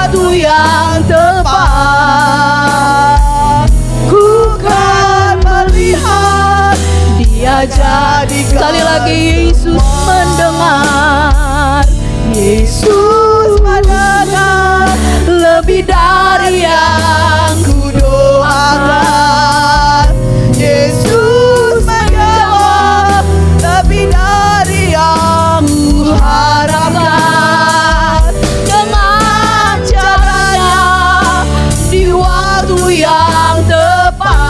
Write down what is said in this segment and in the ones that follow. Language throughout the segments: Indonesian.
waktu yang tepat. Ku kan melihat Dia jadikan. Sekali lagi Yesus mendengar, Yesus mendengar lebih dari yang ku doakan. Yesus menjawab lebih dari yang ku harapkan. Dengan caranya di waktu yang tepat,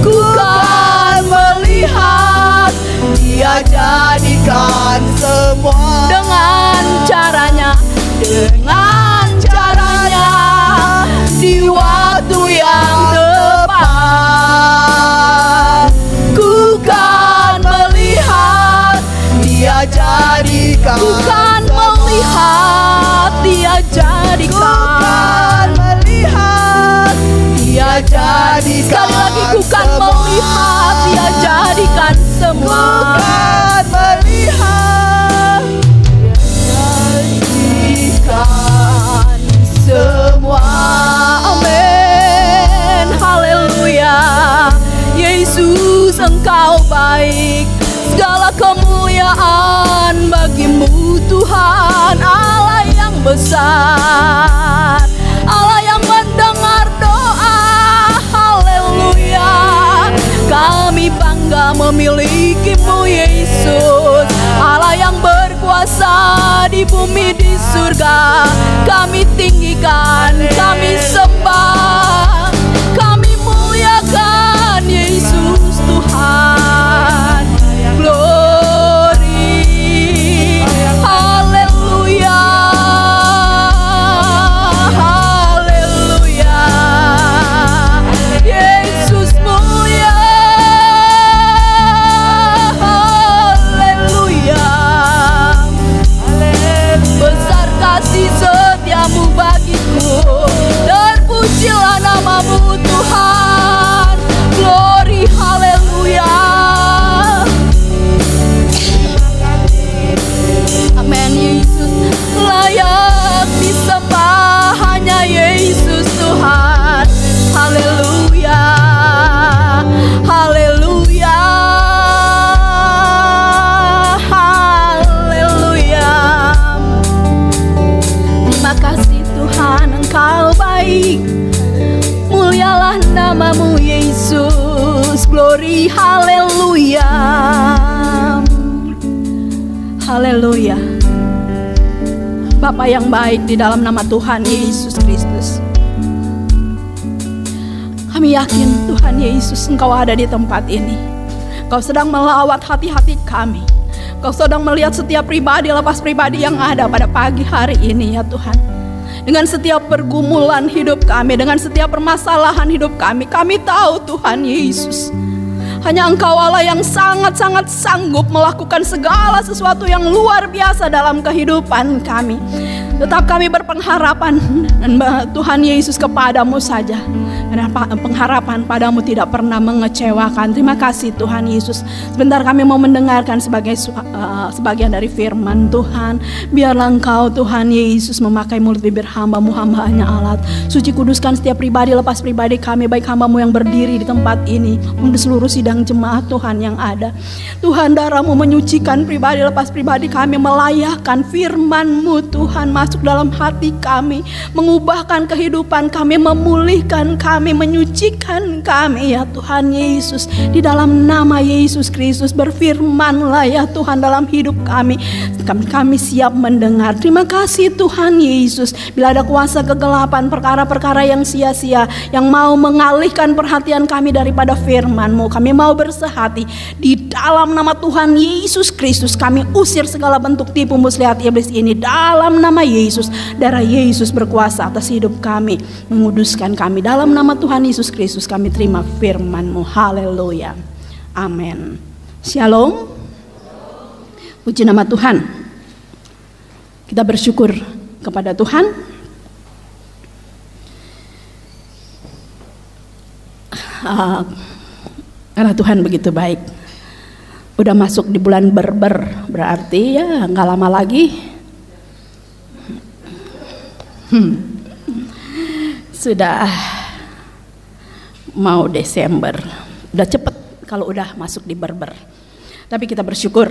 ku kan melihat Dia jadikan semua. Dengan caranya di waktu yang tepat, ku kan melihat Dia jadikan. Ku kan melihat Dia jadikan. Ku kan melihat Dia jadikan. Sekali lagi, ku kan melihat Dia jadikan semua. Ku kan melihat jadikan semua. Amin, haleluya. Yesus, Engkau baik, segala kemuliaan bagimu Tuhan. Allah yang besar, Allah yang mendengar doa. Haleluya. Kami bangga memilikimu Yesus, Allah yang berkuasa di bumi di surga. Kami tinggikan, kami sembah, kami muliakan Yesus Tuhan. Glory, haleluya, haleluya. Yesus mulia, haleluya. Besar kasih setiamu bagiku, terpujilah namamu Tuhan. Glory, haleluya. Amin. Yesus layak disembah, hanya Yesus Tuhan. Haleluya, haleluya, haleluya. Terima kasih Tuhan, Engkau baik, mulialah namamu Yesus. Glory, haleluya, haleluya. Bapa yang baik, di dalam nama Tuhan Yesus Kristus, kami yakin Tuhan Yesus, Engkau ada di tempat ini. Kau sedang melawat hati-hati kami. Kau sedang melihat setiap pribadi, lepas pribadi yang ada pada pagi hari ini ya Tuhan. Dengan setiap pergumulan hidup kami, dengan setiap permasalahan hidup kami tahu Tuhan Yesus, hanya Engkau Allah yang sangat-sangat sanggup melakukan segala sesuatu yang luar biasa dalam kehidupan kami. Tetap kami berpengharapan dan Tuhan Yesus kepadamu saja. Karena pengharapan padamu tidak pernah mengecewakan. Terima kasih Tuhan Yesus. Sebentar kami mau mendengarkan sebagian dari firman Tuhan. Biarlah Engkau Tuhan Yesus memakai mulut bibir hamba-Mu, hamba hanya alat. Suci kuduskan setiap pribadi, lepas pribadi kami, baik hamba-Mu yang berdiri di tempat ini, di seluruh sidang jemaat Tuhan yang ada. Tuhan, darah-Mu menyucikan pribadi, lepas pribadi kami, melayakkan firman-Mu Tuhan masuk dalam hati kami, mengubahkan kehidupan kami, memulihkan kami, menyucikan kami ya Tuhan Yesus. Di dalam nama Yesus Kristus, berfirmanlah ya Tuhan dalam hidup kami. Kami siap mendengar. Terima kasih Tuhan Yesus. Bila ada kuasa kegelapan, perkara-perkara yang sia-sia yang mau mengalihkan perhatian kami daripada firman-Mu, kami mau bersehati. Di dalam nama Tuhan Yesus Kristus, kami usir segala bentuk tipu muslihat iblis ini. Dalam nama Yesus, darah Yesus berkuasa atas hidup kami, menguduskan kami. Dalam nama Tuhan Yesus Kristus kami terima firman-Mu. Haleluya. Amin. Shalom. Puji nama Tuhan. Kita bersyukur kepada Tuhan. Karena Tuhan begitu baik. Udah masuk di bulan Berber, berarti ya nggak lama lagi Sudah mau Desember, udah cepet kalau udah masuk di Berber. Tapi kita bersyukur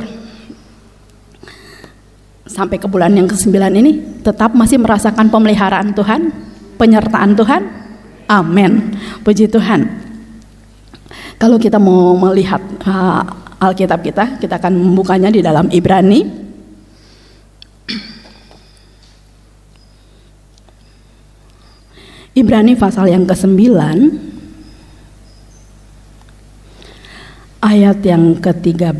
sampai ke bulan yang ke-9 ini tetap masih merasakan pemeliharaan Tuhan, penyertaan Tuhan. Amin. Puji Tuhan. Kalau kita mau melihat Alkitab kita akan membukanya di dalam Ibrani. Ibrani pasal yang ke-9 ayat yang ke-13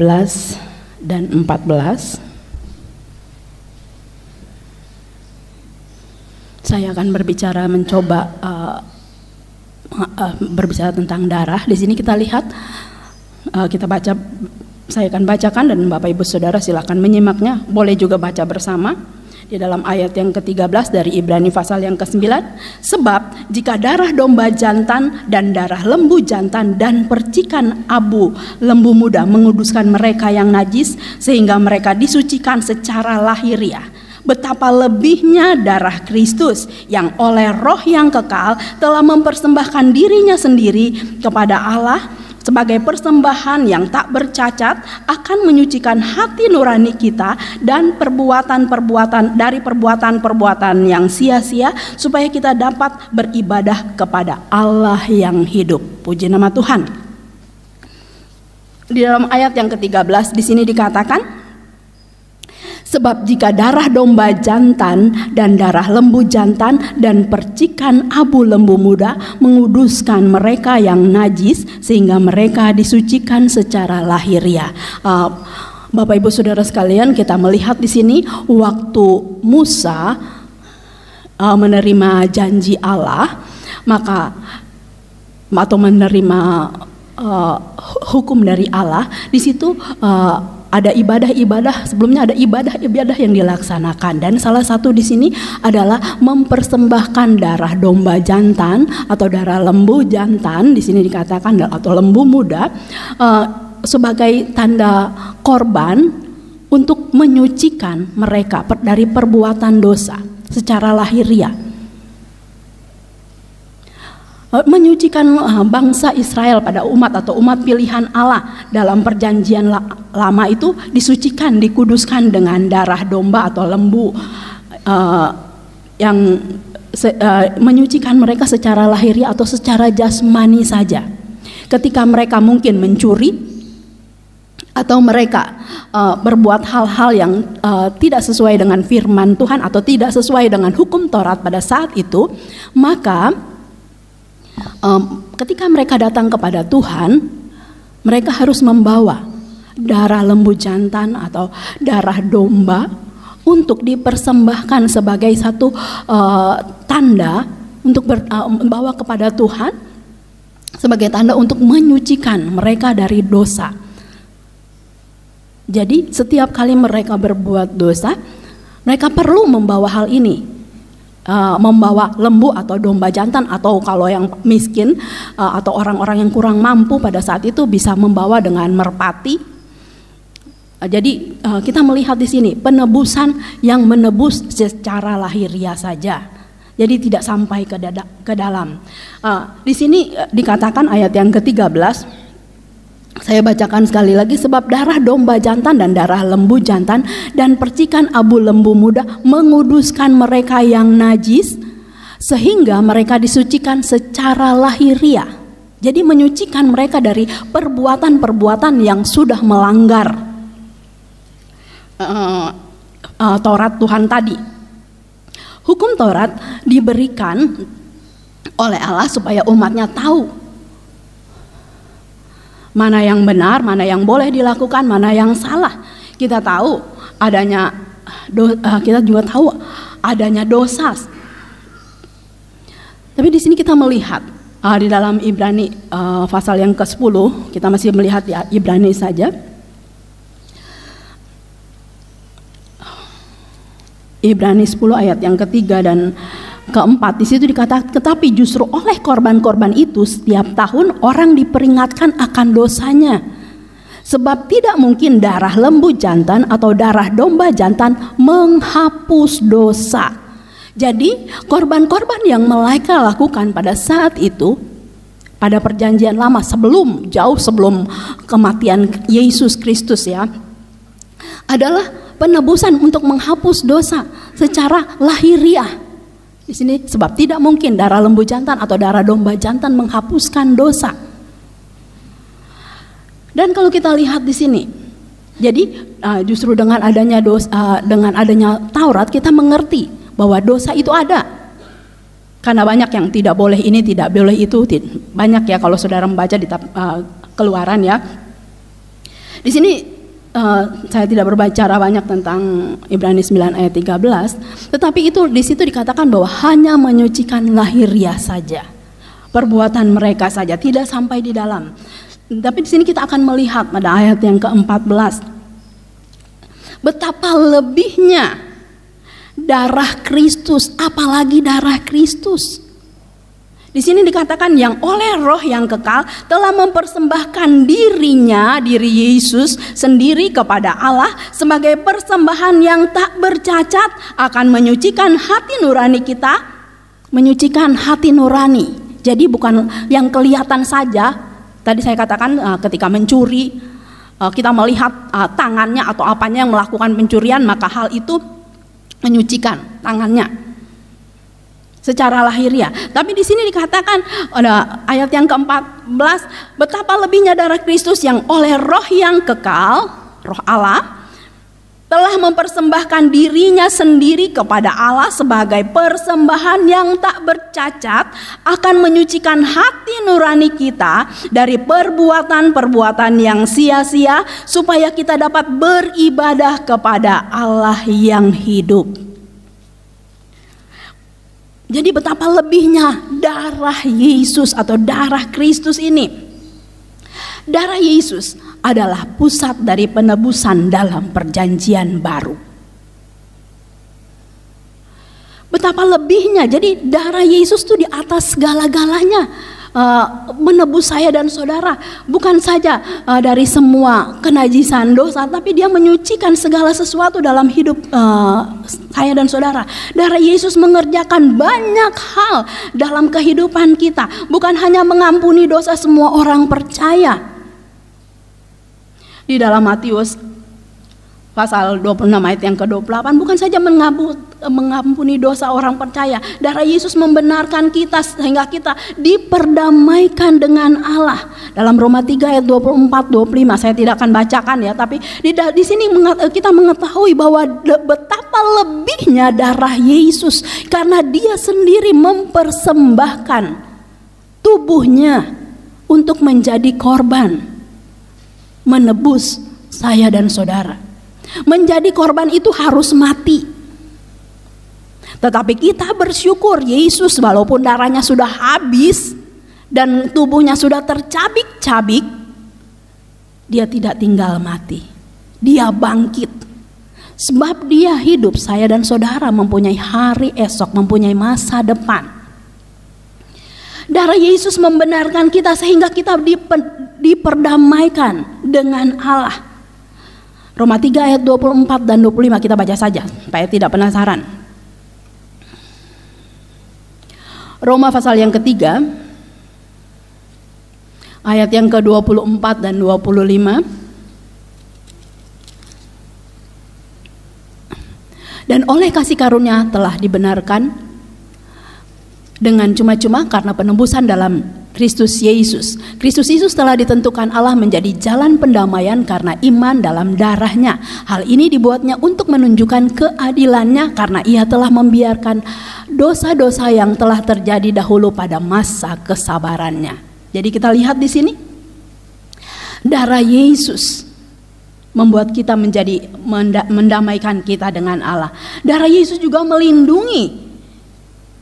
dan 14. Saya akan berbicara berbicara tentang darah. Di sini kita lihat, kita baca, saya akan bacakan dan Bapak Ibu Saudara silakan menyimaknya. Boleh juga baca bersama. Di dalam ayat yang ke-13 dari Ibrani pasal yang ke-9, sebab jika darah domba jantan dan darah lembu jantan dan percikan abu lembu muda menguduskan mereka yang najis sehingga mereka disucikan secara lahiriah, betapa lebihnya darah Kristus yang oleh Roh yang kekal telah mempersembahkan dirinya sendiri kepada Allah sebagai persembahan yang tak bercacat, akan menyucikan hati nurani kita dan perbuatan-perbuatan yang sia-sia, supaya kita dapat beribadah kepada Allah yang hidup. Puji nama Tuhan. Di dalam ayat yang ke-13 di sini dikatakan, sebab jika darah domba jantan dan darah lembu jantan dan percikan abu lembu muda menguduskan mereka yang najis sehingga mereka disucikan secara lahiriah. Bapak Ibu Saudara sekalian, kita melihat di sini waktu Musa menerima janji Allah, atau menerima hukum dari Allah, di situ ada ibadah-ibadah, sebelumnya ada ibadah-ibadah yang dilaksanakan, dan salah satu di sini adalah mempersembahkan darah domba jantan atau darah lembu jantan, di sini dikatakan atau lembu muda, sebagai tanda korban untuk menyucikan mereka dari perbuatan dosa secara lahiriah. Menyucikan bangsa Israel pada umat atau umat pilihan Allah dalam perjanjian lama itu disucikan, dikuduskan dengan darah domba atau lembu yang menyucikan mereka secara lahiriah atau secara jasmani saja. Ketika mereka mungkin mencuri atau mereka berbuat hal-hal yang tidak sesuai dengan firman Tuhan atau tidak sesuai dengan hukum Taurat pada saat itu, maka ketika mereka datang kepada Tuhan, mereka harus membawa darah lembu jantan atau darah domba untuk dipersembahkan sebagai satu tanda untuk membawa kepada Tuhan, sebagai tanda untuk menyucikan mereka dari dosa. Jadi setiap kali mereka berbuat dosa, mereka perlu membawa hal ini. Membawa lembu atau domba jantan, atau kalau yang miskin atau orang-orang yang kurang mampu pada saat itu bisa membawa dengan merpati. Jadi kita melihat di sini penebusan yang menebus secara lahiriah saja. Jadi tidak sampai ke dalam. Di sini dikatakan ayat yang ke-13. Saya bacakan sekali lagi, sebab darah domba jantan dan darah lembu jantan dan percikan abu lembu muda menguduskan mereka yang najis sehingga mereka disucikan secara lahiriah. Jadi menyucikan mereka dari perbuatan-perbuatan yang sudah melanggar Taurat Tuhan tadi. Hukum Taurat diberikan oleh Allah supaya umatnya tahu mana yang benar, mana yang boleh dilakukan, mana yang salah. Kita tahu adanya kita juga tahu adanya dosa. Tapi di sini kita melihat di dalam Ibrani pasal yang ke-10, kita masih melihat di Ibrani saja. Ibrani 10 ayat yang ketiga dan keempat, di situ dikatakan, tetapi justru oleh korban-korban itu setiap tahun orang diperingatkan akan dosanya. Sebab tidak mungkin darah lembu jantan atau darah domba jantan menghapus dosa. Jadi korban-korban yang mereka lakukan pada saat itu, pada perjanjian lama jauh sebelum kematian Yesus Kristus ya, adalah penebusan untuk menghapus dosa secara lahiriah. Di sini sebab tidak mungkin darah lembu jantan atau darah domba jantan menghapuskan dosa. Dan kalau kita lihat di sini, jadi justru dengan adanya Taurat kita mengerti bahwa dosa itu ada. Karena banyak yang tidak boleh ini, tidak boleh itu, banyak ya kalau saudara membaca di Keluaran ya. Di sini saya tidak berbicara banyak tentang Ibrani 9 ayat 13, tetapi itu di situ dikatakan bahwa hanya menyucikan lahiriah saja, perbuatan mereka saja, tidak sampai di dalam. Tapi di sini kita akan melihat pada ayat yang ke-14 betapa lebihnya darah Kristus, apalagi darah Kristus. Di sini dikatakan yang oleh Roh yang kekal telah mempersembahkan diri Yesus sendiri kepada Allah sebagai persembahan yang tak bercacat, akan menyucikan hati nurani kita, menyucikan hati nurani. Jadi bukan yang kelihatan saja. Tadi saya katakan ketika mencuri, kita melihat tangannya atau apanya yang melakukan pencurian, maka hal itu menyucikan tangannya secara lahiriah. Tapi di sini dikatakan ada ayat yang ke-14, betapa lebihnya darah Kristus yang oleh Roh yang kekal, Roh Allah, telah mempersembahkan dirinya sendiri kepada Allah sebagai persembahan yang tak bercacat, akan menyucikan hati nurani kita dari perbuatan-perbuatan yang sia-sia, supaya kita dapat beribadah kepada Allah yang hidup. Jadi betapa lebihnya darah Yesus atau darah Kristus ini. Darah Yesus adalah pusat dari penebusan dalam perjanjian baru. Betapa lebihnya, jadi darah Yesus itu di atas segala-galanya. Menebus saya dan saudara, bukan saja dari semua kenajisan dosa, tapi dia menyucikan segala sesuatu dalam hidup saya dan saudara. Darah Yesus mengerjakan banyak hal dalam kehidupan kita, bukan hanya mengampuni dosa semua orang percaya. Di dalam Matius pasal 26 ayat yang ke-28, bukan saja mengampuni dosa orang percaya, darah Yesus membenarkan kita sehingga kita diperdamaikan dengan Allah. Dalam Roma 3 ayat 24-25, saya tidak akan bacakan ya, tapi di sini kita mengetahui bahwa betapa lebihnya darah Yesus, karena dia sendiri mempersembahkan tubuhnya untuk menjadi korban, menebus saya dan saudara. Menjadi korban itu harus mati. Tetapi kita bersyukur Yesus walaupun darahnya sudah habis dan tubuhnya sudah tercabik-cabik, dia tidak tinggal mati. Dia bangkit. Sebab dia hidup, saya dan saudara mempunyai hari esok, mempunyai masa depan. Darah Yesus membenarkan kita sehingga kita diperdamaikan dengan Allah. Roma 3 ayat 24 dan 25 kita baca saja supaya tidak penasaran. Roma pasal yang ketiga ayat yang ke-24 dan 25. Dan oleh kasih karunia telah dibenarkan dengan cuma-cuma karena penebusan dalam Kristus Yesus. Kristus Yesus telah ditentukan Allah menjadi jalan pendamaian karena iman dalam darahnya. Hal ini dibuatnya untuk menunjukkan keadilannya karena ia telah membiarkan dosa-dosa yang telah terjadi dahulu pada masa kesabarannya. Jadi kita lihat di sini, darah Yesus membuat kita menjadi mendamaikan kita dengan Allah. Darah Yesus juga melindungi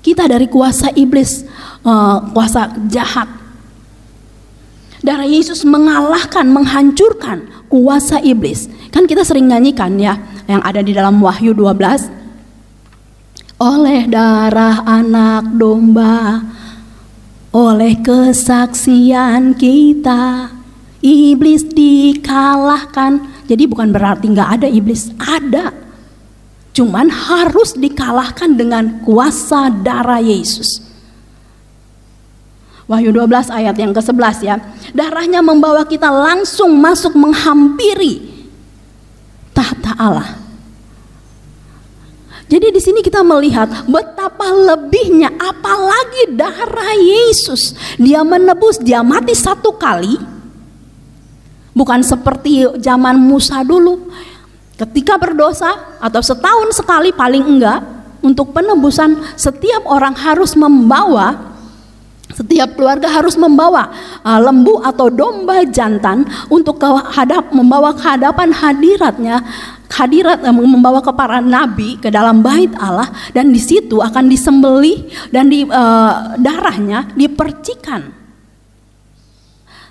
kita dari kuasa iblis, kuasa jahat. Darah Yesus mengalahkan, menghancurkan kuasa iblis. Kan kita sering nyanyikan ya, yang ada di dalam Wahyu 12. Oleh darah anak domba, oleh kesaksian kita, iblis dikalahkan. Jadi bukan berarti nggak ada iblis, ada. Cuman harus dikalahkan dengan kuasa darah Yesus. Wahyu 12 ayat yang ke-11 ya. Darahnya membawa kita langsung masuk menghampiri tahta Allah. Jadi di sini kita melihat betapa lebihnya, apalagi darah Yesus. Dia menebus, dia mati satu kali. Bukan seperti zaman Musa dulu. Ketika berdosa atau setahun sekali paling enggak, untuk penebusan setiap orang harus membawa, setiap keluarga harus membawa lembu atau domba jantan untuk membawa ke hadapan membawa ke para nabi ke dalam bait Allah, dan di situ akan disembelih dan darahnya dipercikan.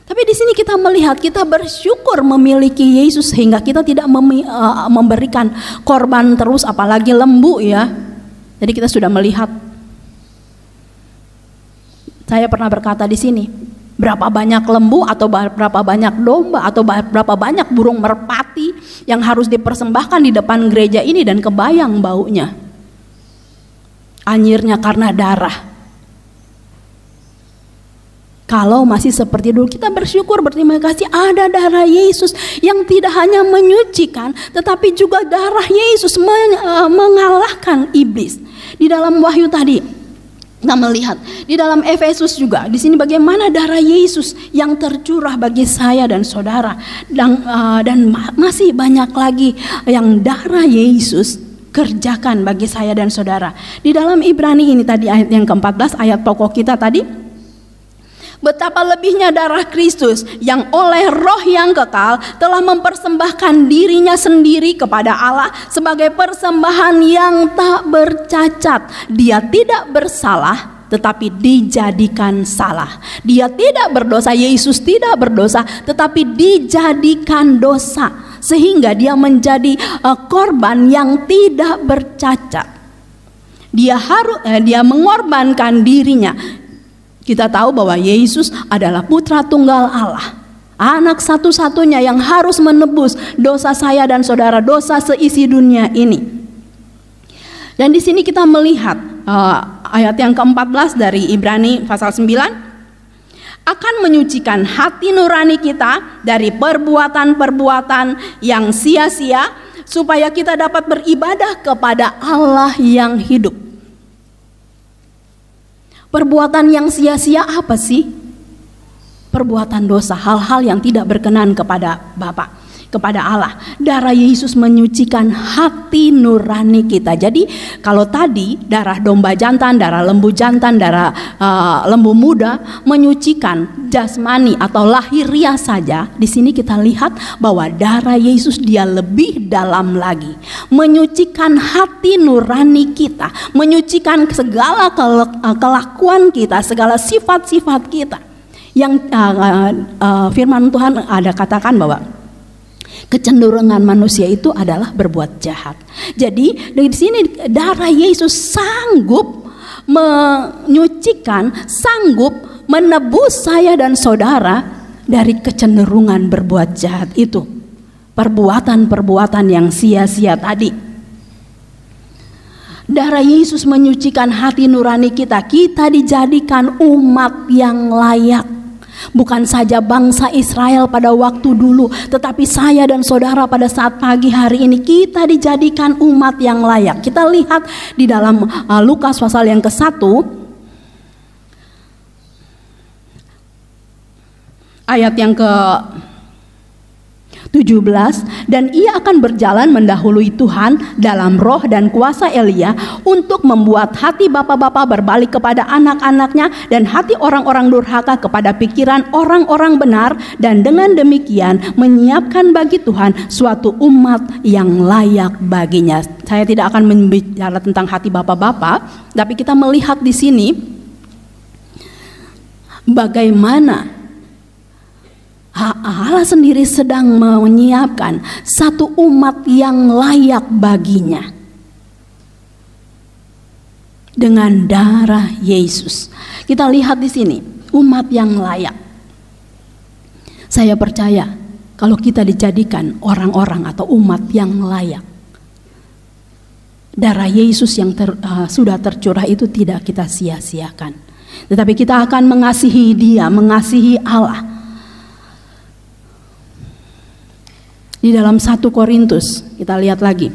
Tapi di sini kita melihat, kita bersyukur memiliki Yesus sehingga kita tidak memberikan korban terus, apalagi lembu ya. Jadi kita sudah melihat. Saya pernah berkata di sini, berapa banyak lembu atau berapa banyak domba atau berapa banyak burung merpati yang harus dipersembahkan di depan gereja ini, dan kebayang baunya. Anyirnya karena darah. Kalau masih seperti dulu, kita bersyukur, berterima kasih ada darah Yesus yang tidak hanya menyucikan, tetapi juga darah Yesus mengalahkan iblis. Di dalam Wahyu tadi kita melihat, di dalam Efesus juga di sini bagaimana darah Yesus yang tercurah bagi saya dan saudara, dan masih banyak lagi yang darah Yesus kerjakan bagi saya dan saudara. Di dalam Ibrani ini tadi ayat yang ke-14, ayat pokok kita tadi, betapa lebihnya darah Kristus yang oleh Roh yang kekal telah mempersembahkan dirinya sendiri kepada Allah sebagai persembahan yang tak bercacat. Dia tidak bersalah tetapi dijadikan salah. Dia tidak berdosa, Yesus tidak berdosa, tetapi dijadikan dosa sehingga dia menjadi korban yang tidak bercacat. Dia mengorbankan dirinya. Kita tahu bahwa Yesus adalah putra tunggal Allah, anak satu-satunya yang harus menebus dosa saya dan saudara, dosa seisi dunia ini. Dan di sini kita melihat ayat yang ke-14 dari Ibrani pasal 9, akan menyucikan hati nurani kita dari perbuatan-perbuatan yang sia-sia, supaya kita dapat beribadah kepada Allah yang hidup. Perbuatan yang sia-sia apa sih? Perbuatan dosa, hal-hal yang tidak berkenan kepada Bapa, kepada Allah. Darah Yesus menyucikan hati nurani kita. Jadi kalau tadi darah domba jantan, darah lembu jantan, darah lembu muda menyucikan jasmani atau lahiriah saja, di sini kita lihat bahwa darah Yesus dia lebih dalam lagi, menyucikan hati nurani kita, menyucikan segala kelakuan kita, segala sifat-sifat kita. Yang firman Tuhan ada katakan bahwa kecenderungan manusia itu adalah berbuat jahat. Jadi di sini darah Yesus sanggup menyucikan, sanggup menebus saya dan saudara dari kecenderungan berbuat jahat itu, perbuatan-perbuatan yang sia-sia tadi. Darah Yesus menyucikan hati nurani kita. Kita dijadikan umat yang layak. Bukan saja bangsa Israel pada waktu dulu, tetapi saya dan saudara pada saat pagi hari ini kita dijadikan umat yang layak. Kita lihat di dalam Lukas pasal yang ke-1 ayat yang ke-17, dan ia akan berjalan mendahului Tuhan dalam roh dan kuasa Elia untuk membuat hati bapa-bapa berbalik kepada anak-anaknya dan hati orang-orang durhaka kepada pikiran orang-orang benar, dan dengan demikian menyiapkan bagi Tuhan suatu umat yang layak baginya. Saya tidak akan membicara tentang hati bapa-bapa, tapi kita melihat di sini bagaimana Allah sendiri sedang menyiapkan satu umat yang layak baginya dengan darah Yesus. Kita lihat di sini umat yang layak. Saya percaya kalau kita dijadikan orang-orang atau umat yang layak, darah Yesus yang sudah tercurah itu tidak kita sia-siakan. Tetapi kita akan mengasihi Dia, mengasihi Allah. Di dalam 1 Korintus kita lihat lagi.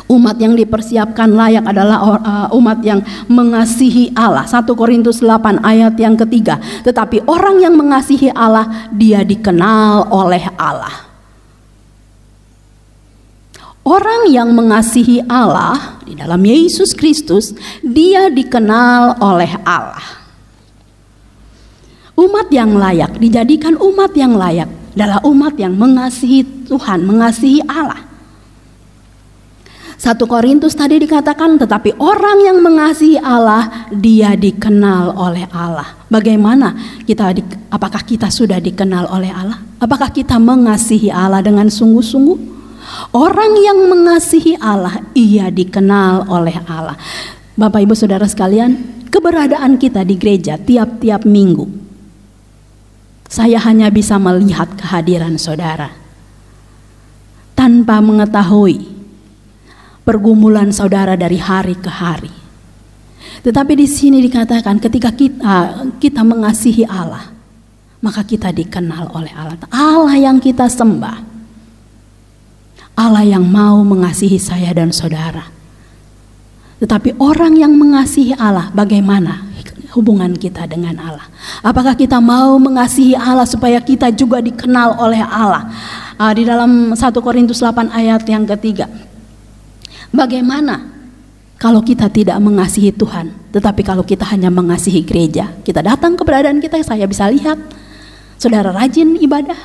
Umat yang dipersiapkan layak adalah umat yang mengasihi Allah. 1 Korintus 8 ayat yang ketiga. Tetapi orang yang mengasihi Allah, dia dikenal oleh Allah. Orang yang mengasihi Allah di dalam Yesus Kristus, dia dikenal oleh Allah. Umat yang layak, dijadikan umat yang layak adalah umat yang mengasihi Tuhan, mengasihi Allah. 1 Korintus tadi dikatakan, tetapi orang yang mengasihi Allah, dia dikenal oleh Allah. Bagaimana apakah kita sudah dikenal oleh Allah? Apakah kita mengasihi Allah dengan sungguh-sungguh? Orang yang mengasihi Allah, ia dikenal oleh Allah. Bapak Ibu Saudara sekalian, keberadaan kita di gereja tiap-tiap minggu, saya hanya bisa melihat kehadiran saudara tanpa mengetahui pergumulan saudara dari hari ke hari. Tetapi di sini dikatakan ketika kita mengasihi Allah, maka kita dikenal oleh Allah. Allah yang kita sembah, Allah yang mau mengasihi saya dan saudara. Tetapi orang yang mengasihi Allah, bagaimana hubungan kita dengan Allah? Apakah kita mau mengasihi Allah supaya kita juga dikenal oleh Allah? Di dalam 1 Korintus 8 ayat yang ketiga. Bagaimana kalau kita tidak mengasihi Tuhan, tetapi kalau kita hanya mengasihi gereja? Kita datang keberadaan kita, saya bisa lihat saudara rajin ibadah,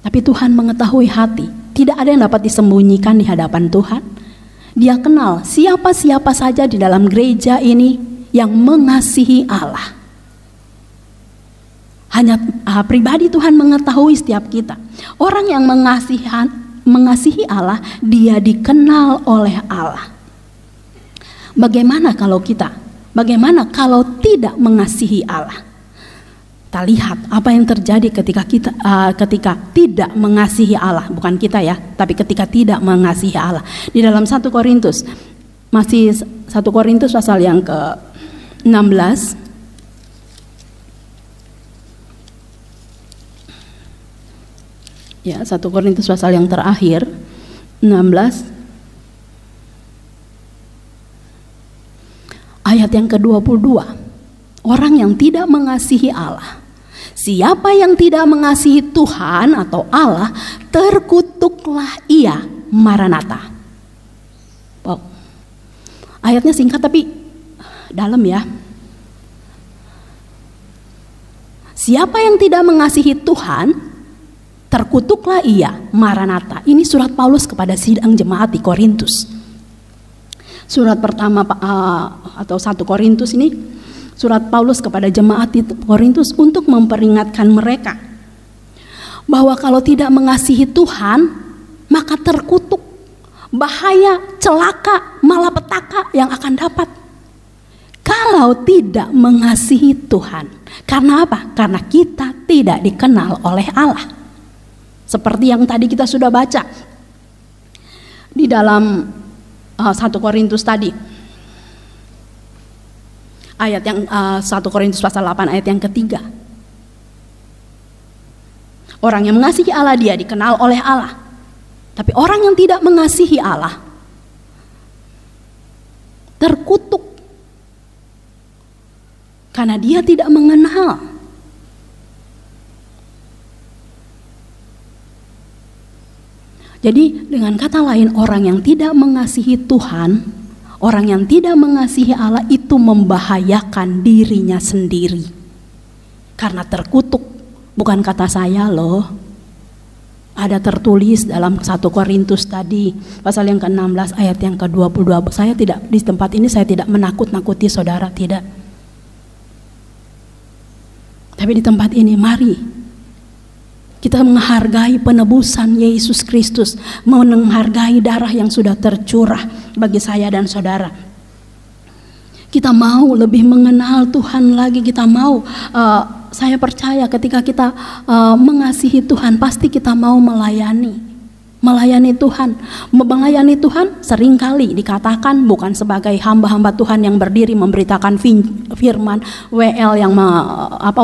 tapi Tuhan mengetahui hati. Tidak ada yang dapat disembunyikan di hadapan Tuhan. Dia kenal siapa-siapa saja di dalam gereja ini yang mengasihi Allah. Hanya pribadi Tuhan mengetahui setiap kita. Orang yang mengasihi Allah, dia dikenal oleh Allah. Bagaimana kalau kita? Bagaimana kalau tidak mengasihi Allah? Kita lihat apa yang terjadi ketika tidak mengasihi Allah. Bukan kita ya, tapi ketika tidak mengasihi Allah. Di dalam 1 Korintus, masih 1 Korintus pasal yang ke-16. Ya, 1 Korintus pasal yang terakhir 16 ayat yang ke-22. Orang yang tidak mengasihi Allah, siapa yang tidak mengasihi Tuhan atau Allah, terkutuklah ia. Maranatha. Wow. Ayatnya singkat tapi dalam ya. Siapa yang tidak mengasihi Tuhan, terkutuklah ia. Maranatha. Ini surat Paulus kepada sidang jemaat di Korintus. Surat pertama atau 1 Korintus ini surat Paulus kepada jemaat di Korintus untuk memperingatkan mereka bahwa kalau tidak mengasihi Tuhan, maka terkutuk, bahaya, celaka, malapetaka yang akan dapat kalau tidak mengasihi Tuhan. Karena apa? Karena kita tidak dikenal oleh Allah. Seperti yang tadi kita sudah baca di dalam 1 Korintus tadi, ayat yang 1 Korintus pasal 8 ayat yang ketiga. Orang yang mengasihi Allah, dia dikenal oleh Allah. Tapi orang yang tidak mengasihi Allah, terkutuk karena dia tidak mengenal. Jadi dengan kata lain, orang yang tidak mengasihi Tuhan, orang yang tidak mengasihi Allah itu membahayakan dirinya sendiri. Karena terkutuk, bukan kata saya loh. Ada tertulis dalam 1 Korintus tadi, pasal yang ke-16 ayat yang ke-22. Saya tidak, di tempat ini saya tidak menakut-nakuti saudara, tidak. Tapi di tempat ini mari kita menghargai penebusan Yesus Kristus, menghargai darah yang sudah tercurah bagi saya dan saudara. Kita mau lebih mengenal Tuhan lagi, kita mau, saya percaya ketika kita mengasihi Tuhan, pasti kita mau melayani. Melayani Tuhan. Melayani Tuhan seringkali dikatakan bukan sebagai hamba-hamba Tuhan yang berdiri memberitakan firman, WL yang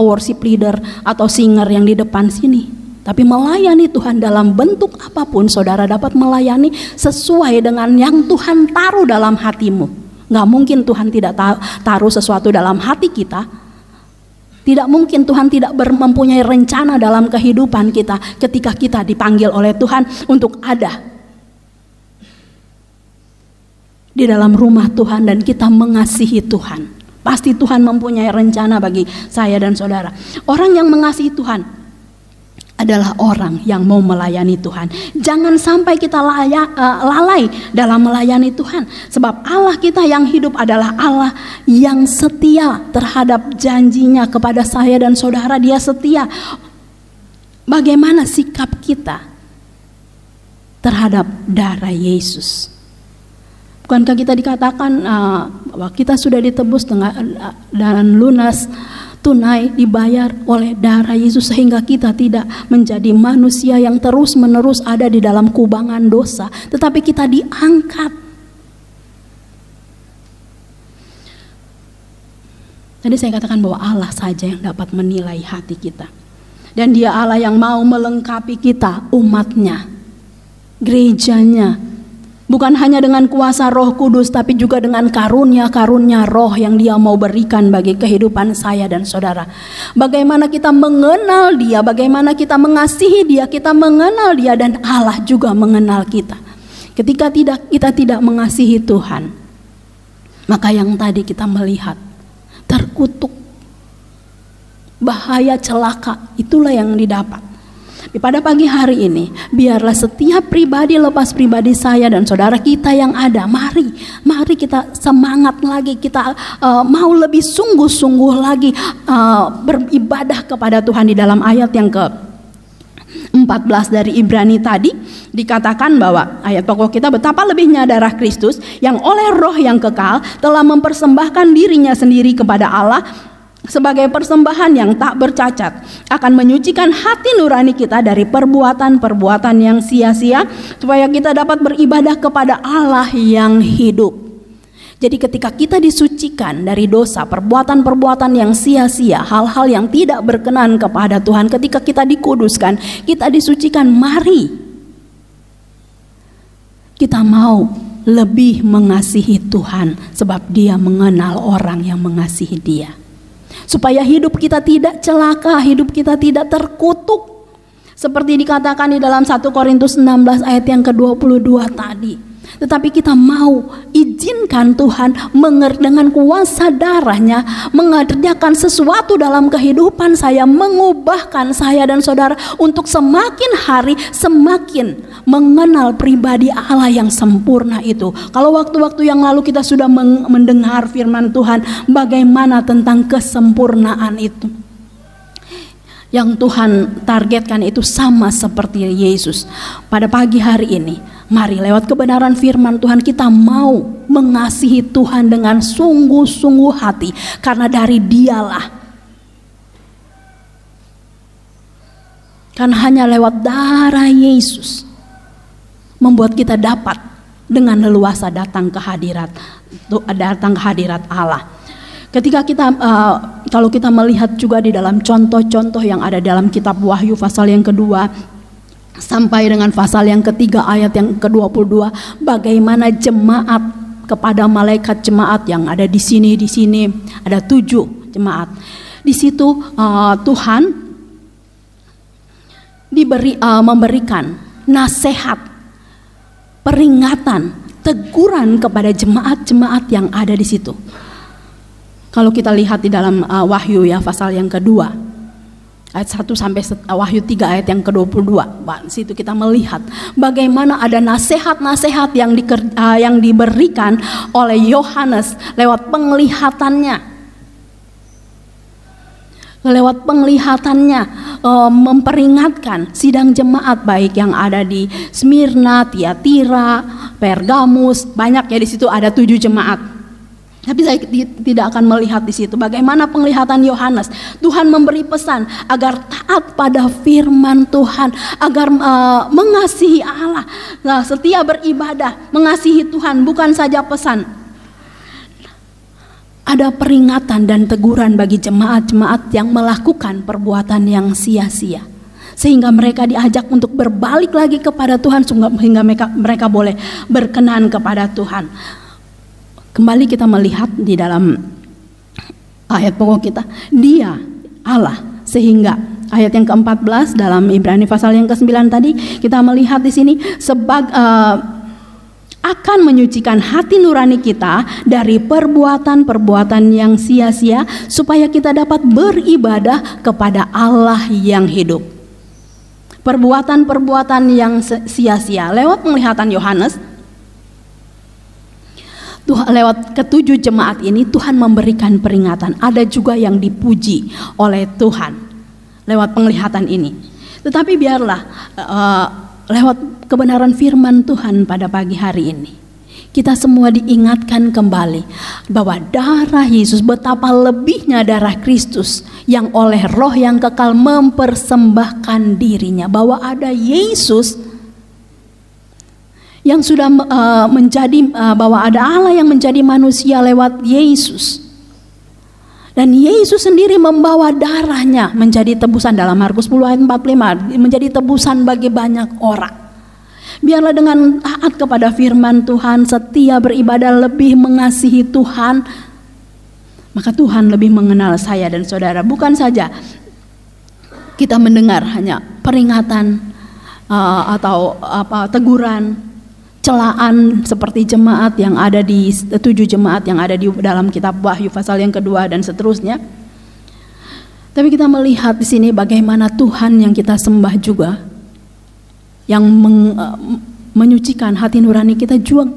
worship leader atau singer yang di depan sini. Tapi melayani Tuhan dalam bentuk apapun, saudara dapat melayani sesuai dengan yang Tuhan taruh dalam hatimu. Gak mungkin Tuhan tidak taruh sesuatu dalam hati kita. Tidak mungkin Tuhan tidak mempunyai rencana dalam kehidupan kita ketika kita dipanggil oleh Tuhan untuk ada di dalam rumah Tuhan dan kita mengasihi Tuhan. Pasti Tuhan mempunyai rencana bagi saya dan saudara. Orang yang mengasihi Tuhan adalah orang yang mau melayani Tuhan. Jangan sampai kita lalai dalam melayani Tuhan. Sebab Allah kita yang hidup adalah Allah yang setia terhadap janjinya kepada saya dan saudara. Dia setia. Bagaimana sikap kita terhadap darah Yesus? Bukankah kita dikatakan bahwa kita sudah ditebus dan lunas, tunai, dibayar oleh darah Yesus, sehingga kita tidak menjadi manusia yang terus-menerus ada di dalam kubangan dosa, tetapi kita diangkat. Tadi saya katakan bahwa Allah saja yang dapat menilai hati kita, dan Dia Allah yang mau melengkapi kita, umatnya, gerejanya. Bukan hanya dengan kuasa Roh Kudus, tapi juga dengan karunia-karunia Roh yang Dia mau berikan bagi kehidupan saya dan saudara. Bagaimana kita mengenal Dia, bagaimana kita mengasihi Dia, kita mengenal Dia, dan Allah juga mengenal kita. Ketika kita tidak mengasihi Tuhan, maka yang tadi kita melihat, terkutuk, bahaya, celaka, itulah yang didapat. Pada pagi hari ini, biarlah setiap pribadi lepas pribadi saya dan saudara kita yang ada, mari kita semangat lagi, kita mau lebih sungguh-sungguh lagi beribadah kepada Tuhan. Di dalam ayat yang ke-14 dari Ibrani tadi dikatakan bahwa ayat pokok kita, betapa lebihnya darah Kristus yang oleh Roh yang kekal telah mempersembahkan dirinya sendiri kepada Allah sebagai persembahan yang tak bercacat, akan menyucikan hati nurani kita dari perbuatan-perbuatan yang sia-sia, supaya kita dapat beribadah kepada Allah yang hidup. Jadi ketika kita disucikan dari dosa, perbuatan-perbuatan yang sia-sia, hal-hal yang tidak berkenan kepada Tuhan, ketika kita dikuduskan, kita disucikan, mari kita mau lebih mengasihi Tuhan, sebab Dia mengenal orang yang mengasihi Dia. Supaya hidup kita tidak celaka, hidup kita tidak terkutuk. Seperti dikatakan di dalam 1 Korintus 16 ayat yang ke-22 tadi. Tetapi kita mau izinkan Tuhan dengan kuasa darahnya mengerjakan sesuatu dalam kehidupan saya, mengubahkan saya dan saudara untuk semakin hari semakin mengenal pribadi Allah yang sempurna itu. Kalau waktu-waktu yang lalu kita sudah mendengar firman Tuhan, bagaimana tentang kesempurnaan itu yang Tuhan targetkan, itu sama seperti Yesus. Pada pagi hari ini, mari lewat kebenaran firman Tuhan kita mau mengasihi Tuhan dengan sungguh-sungguh hati, karena dari Dialah, karena hanya lewat darah Yesus membuat kita dapat dengan leluasa datang ke hadirat Allah. Ketika kita kalau kita melihat juga di dalam contoh-contoh yang ada dalam kitab Wahyu pasal yang kedua sampai dengan pasal yang ketiga ayat yang ke-22, bagaimana jemaat kepada malaikat jemaat yang ada di sini ada 7 jemaat. Di situ Tuhan memberikan nasihat, peringatan, teguran kepada jemaat-jemaat yang ada di situ. Kalau kita lihat di dalam Wahyu ya pasal yang kedua ayat 1 sampai Wahyu 3 ayat yang ke-22, di situ kita melihat bagaimana ada nasihat-nasihat yang diberikan oleh Yohanes lewat penglihatannya. Memperingatkan sidang jemaat baik yang ada di Smyrna, Tiatira, Pergamus, banyak ya, di situ ada 7 jemaat. Tapi saya tidak akan melihat di situ. Bagaimana penglihatan Yohanes? Tuhan memberi pesan agar taat pada firman Tuhan, agar mengasihi Allah, setia beribadah, mengasihi Tuhan. Bukan saja pesan, ada peringatan dan teguran bagi jemaat-jemaat yang melakukan perbuatan yang sia-sia, sehingga mereka diajak untuk berbalik lagi kepada Tuhan, sehingga mereka boleh berkenan kepada Tuhan. Kembali kita melihat di dalam ayat pokok kita, Dia Allah, sehingga ayat yang ke-14 dalam Ibrani pasal yang ke-9 tadi kita melihat di sini akan menyucikan hati nurani kita dari perbuatan-perbuatan yang sia-sia, supaya kita dapat beribadah kepada Allah yang hidup. Perbuatan-perbuatan yang sia-sia lewat penglihatan Yohanes, lewat ketujuh jemaat ini Tuhan memberikan peringatan. Ada juga yang dipuji oleh Tuhan lewat penglihatan ini. Tetapi biarlah lewat kebenaran firman Tuhan pada pagi hari ini, kita semua diingatkan kembali bahwa darah Yesus, betapa lebihnya darah Kristus yang oleh Roh yang kekal mempersembahkan dirinya, bahwa ada Yesus yang sudah menjadi, bahwa ada Allah yang menjadi manusia lewat Yesus, dan Yesus sendiri membawa darahnya menjadi tebusan. Dalam Markus 10 ayat 45, menjadi tebusan bagi banyak orang. Biarlah dengan taat kepada firman Tuhan, setia beribadah, lebih mengasihi Tuhan, maka Tuhan lebih mengenal saya dan saudara. Bukan saja kita mendengar hanya peringatan atau teguran, celaan seperti jemaat yang ada di 7 jemaat yang ada di dalam kitab Wahyu pasal yang kedua dan seterusnya. Tapi kita melihat di sini bagaimana Tuhan yang kita sembah juga, yang menyucikan hati nurani kita juga,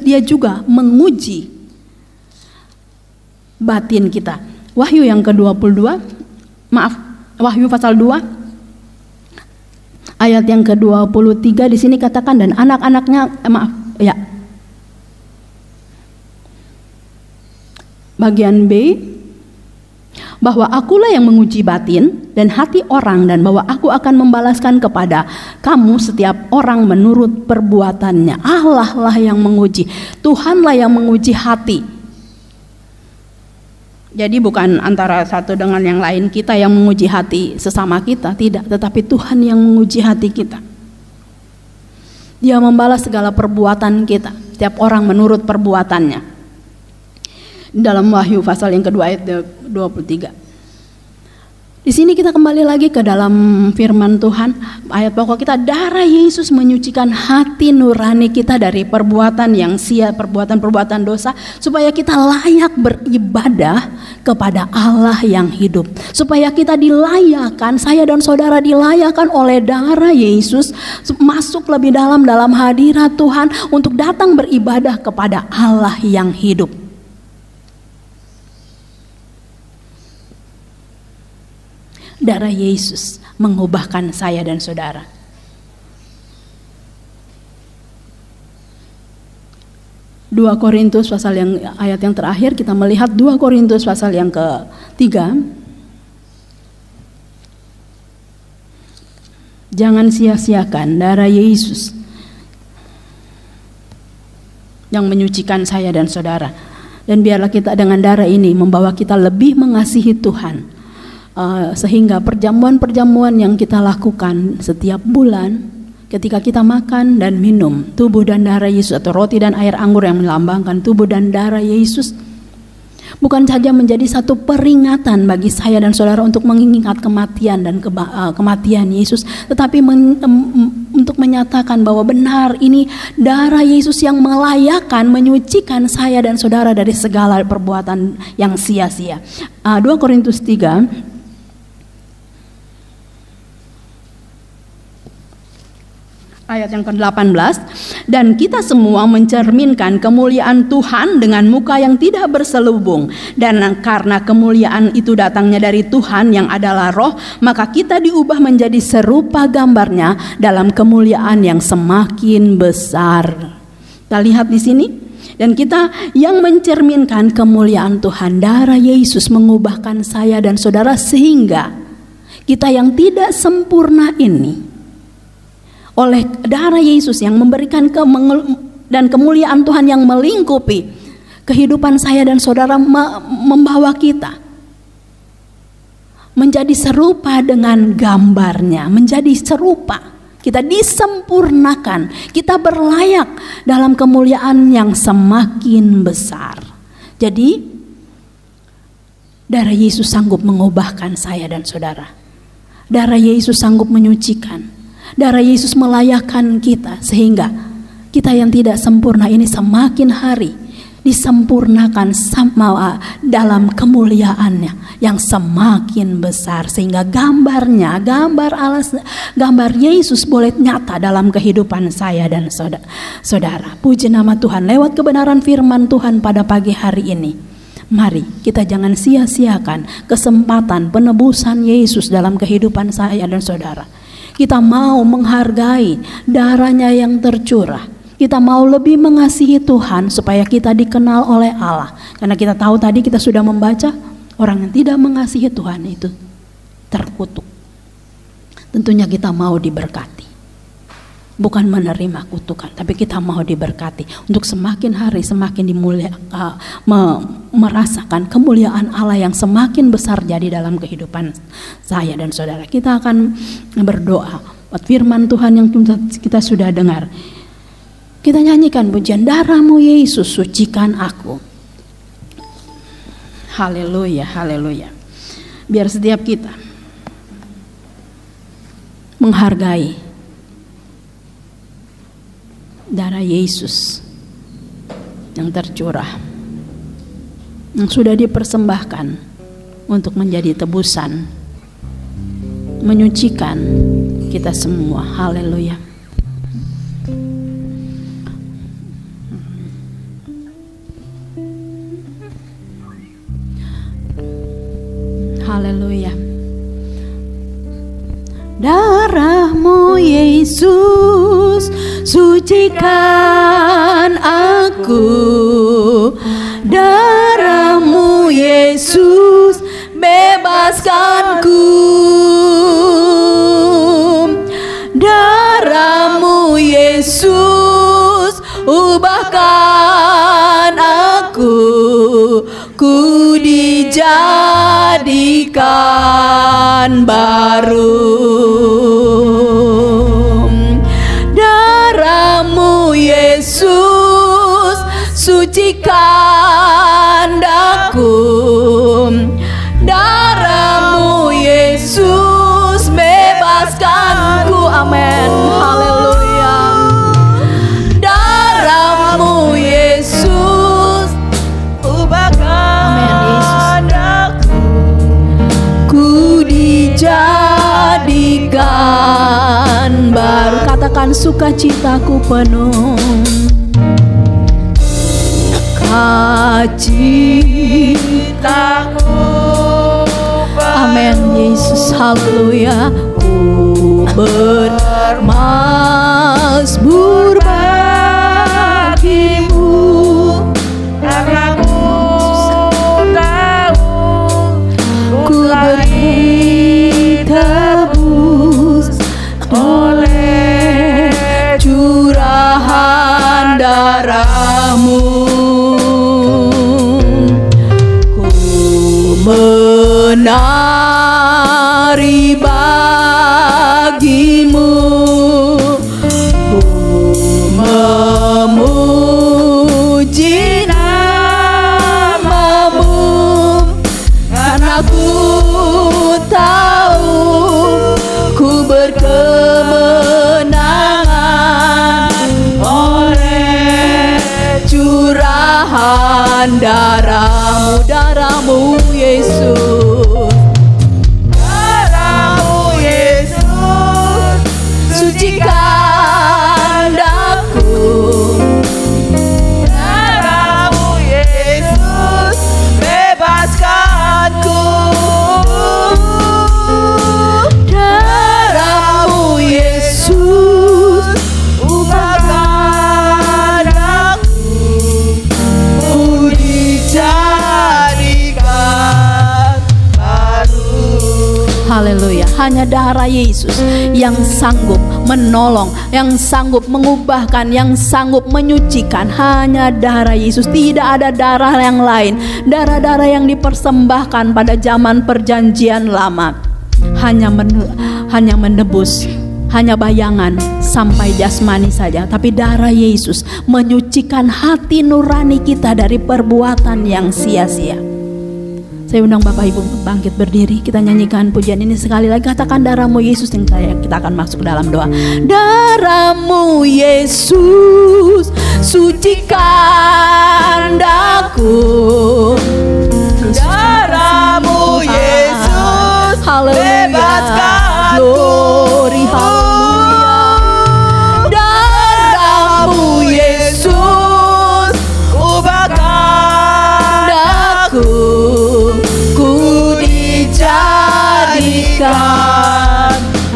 dia juga menguji batin kita. Wahyu yang ke-22, Wahyu pasal 2 ayat yang ke-23 di sini katakan, dan anak-anaknya bagian B, bahwa akulah yang menguji batin dan hati orang, dan bahwa aku akan membalaskan kepada kamu setiap orang menurut perbuatannya. Allah lah yang menguji, Tuhanlah yang menguji hati. Jadi bukan antara satu dengan yang lain, kita yang menguji hati sesama kita, tidak, tetapi Tuhan yang menguji hati kita. Dia membalas segala perbuatan kita, setiap orang menurut perbuatannya. Dalam Wahyu pasal yang kedua ayat 23. Di sini kita kembali lagi ke dalam firman Tuhan. Ayat pokok kita, darah Yesus menyucikan hati nurani kita dari perbuatan yang sia, perbuatan-perbuatan dosa, supaya kita layak beribadah kepada Allah yang hidup. Supaya kita dilayakkan, saya dan saudara dilayakkan oleh darah Yesus, masuk lebih dalam hadirat Tuhan untuk datang beribadah kepada Allah yang hidup. Darah Yesus mengubahkan saya dan saudara. 2 Korintus pasal yang ayat yang terakhir, kita melihat 2 Korintus pasal yang ke-3. Jangan sia-siakan darah Yesus yang menyucikan saya dan saudara. Dan biarlah kita dengan darah ini membawa kita lebih mengasihi Tuhan. Sehingga perjamuan-perjamuan yang kita lakukan setiap bulan, ketika kita makan dan minum tubuh dan darah Yesus, atau roti dan air anggur yang melambangkan tubuh dan darah Yesus, bukan saja menjadi satu peringatan bagi saya dan saudara untuk mengingat kematian dan kematian Yesus, tetapi untuk menyatakan bahwa benar ini darah Yesus yang melayakkan, menyucikan saya dan saudara dari segala perbuatan yang sia-sia. 2 Korintus 3 ayat yang ke-18, dan kita semua mencerminkan kemuliaan Tuhan dengan muka yang tidak berselubung, dan karena kemuliaan itu datangnya dari Tuhan yang adalah Roh, maka kita diubah menjadi serupa gambarnya dalam kemuliaan yang semakin besar. Kita lihat di sini, Dan kita yang mencerminkan kemuliaan Tuhan, darah Yesus mengubahkan saya dan saudara, sehingga kita yang tidak sempurna ini, oleh darah Yesus yang memberikan dan kemuliaan Tuhan yang melingkupi kehidupan saya dan saudara, membawa kita menjadi serupa dengan gambarnya, menjadi serupa. Kita disempurnakan, kita berlayak dalam kemuliaan yang semakin besar. Jadi darah Yesus sanggup mengubahkan saya dan saudara. Darah Yesus sanggup menyucikan. Darah Yesus melayakkan kita, sehingga kita yang tidak sempurna ini semakin hari disempurnakan sama dalam kemuliaannya yang semakin besar, sehingga gambar Yesus boleh nyata dalam kehidupan saya dan saudara. Puji nama Tuhan. Lewat kebenaran firman Tuhan pada pagi hari ini, mari kita jangan sia-siakan kesempatan penebusan Yesus dalam kehidupan saya dan saudara. Kita mau menghargai darahnya yang tercurah. Kita mau lebih mengasihi Tuhan supaya kita dikenal oleh Allah. Karena kita tahu tadi kita sudah membaca, orang yang tidak mengasihi Tuhan itu terkutuk. Tentunya kita mau diberkati. Bukan menerima kutukan, tapi kita mau diberkati untuk semakin hari semakin merasakan kemuliaan Allah yang semakin besar jadi dalam kehidupan saya dan saudara. Kita akan berdoa buat firman Tuhan yang kita sudah dengar. Kita nyanyikan pujian, darah-Mu Yesus sucikan aku. Haleluya, haleluya. Biar setiap kita menghargai darah Yesus yang tercurah, yang sudah dipersembahkan untuk menjadi tebusan, menyucikan kita semua. Haleluya. Haleluya. Darah-Mu Yesus sucikan aku. Darah-Mu Yesus bebaskanku. Darah-Mu Yesus ubahkan aku. Ku dijadikan baru. Darah-Mu Yesus sucikan aku. Darah-Mu Yesus bebaskanku. Amin. Haleluya. Darah-Mu Yesus ubahkan aku. Ku dijadikan baru. Katakan, sukacitaku penuh. Sukacitaku penuh. Amin Yesus. Haleluya. Ku bermazmur bagimu, karena ku tahu ku ditebus oleh curahan darah-Mu. Ku menari bagimu, ku memuji nama-Mu, karena ku tahu ku berkemenangan oleh curahan darah-Mu. Darah-Mu Yesus, darah-Mu Yesus sucikan aku. Darah-Mu Yesus bebaskanku. Darah-Mu Yesus ubahkan aku. dijadikan baru. Haleluya. Hanya darah Yesus yang sanggup menolong, yang sanggup mengubahkan, yang sanggup menyucikan. Hanya darah Yesus, tidak ada darah yang lain. Darah-darah yang dipersembahkan pada zaman perjanjian lama hanya menebus, hanya bayangan sampai jasmani saja. Tapi darah Yesus menyucikan hati nurani kita dari perbuatan yang sia-sia. Saya undang Bapak Ibu bangkit berdiri, kita nyanyikan pujian ini sekali lagi. Katakan darah-Mu Yesus, yang kita akan masuk dalam doa. Darah-Mu Yesus, sucikan daku. Darah-Mu Yesus, bebaskan glory, haleluya. Darah-Mu Yesus, ubahkan daku, ku dijadikan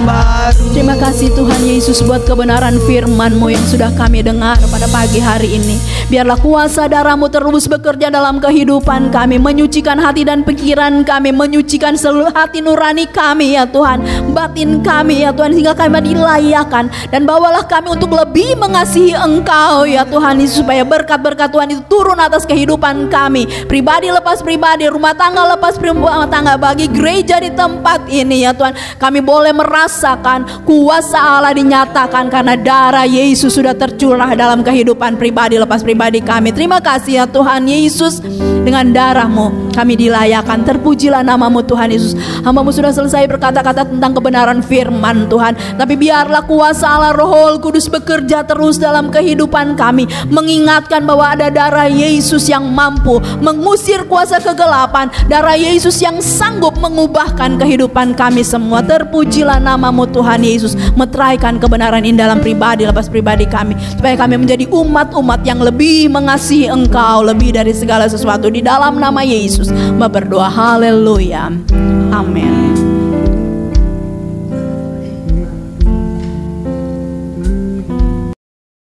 baru. Terima kasih Tuhan Yesus buat kebenaran firman-Mu yang sudah kami dengar pada pagi hari ini. Biarlah kuasa darah-Mu terus bekerja dalam kehidupan kami, menyucikan hati dan pikiran kami, menyucikan seluruh hati nurani kami ya Tuhan, batin kami ya Tuhan, sehingga kami dilayakan. Dan bawalah kami untuk lebih mengasihi Engkau ya Tuhan Yesus, supaya berkat-berkat Tuhan itu turun atas kehidupan kami, pribadi lepas pribadi, rumah tangga lepas rumah tangga, bagi gereja di tempat ini ya Tuhan. Kami boleh merasakan kuasa Allah dinyatakan karena darah Yesus sudah tercurah dalam kehidupan pribadi lepas pribadi kami. Terima kasih ya Tuhan Yesus, dengan darah-Mu kami dilayakan. Terpujilah nama-Mu Tuhan Yesus. Hamba-Mu sudah selesai berkata-kata tentang kebenaran firman Tuhan, tapi biarlah kuasa Allah Roh Kudus bekerja terus dalam kehidupan kami, mengingatkan bahwa ada darah Yesus yang mampu mengusir kuasa kegelapan, darah Yesus yang sanggup mengubahkan kehidupan kami semua. Terpujilah nama-Mu Tuhan Yesus. Meteraikan kebenaran ini dalam pribadi lepas pribadi kami, supaya kami menjadi umat-umat yang lebih mengasihi Engkau lebih dari segala sesuatu. Di dalam nama Yesus berdoa, haleluya, amin.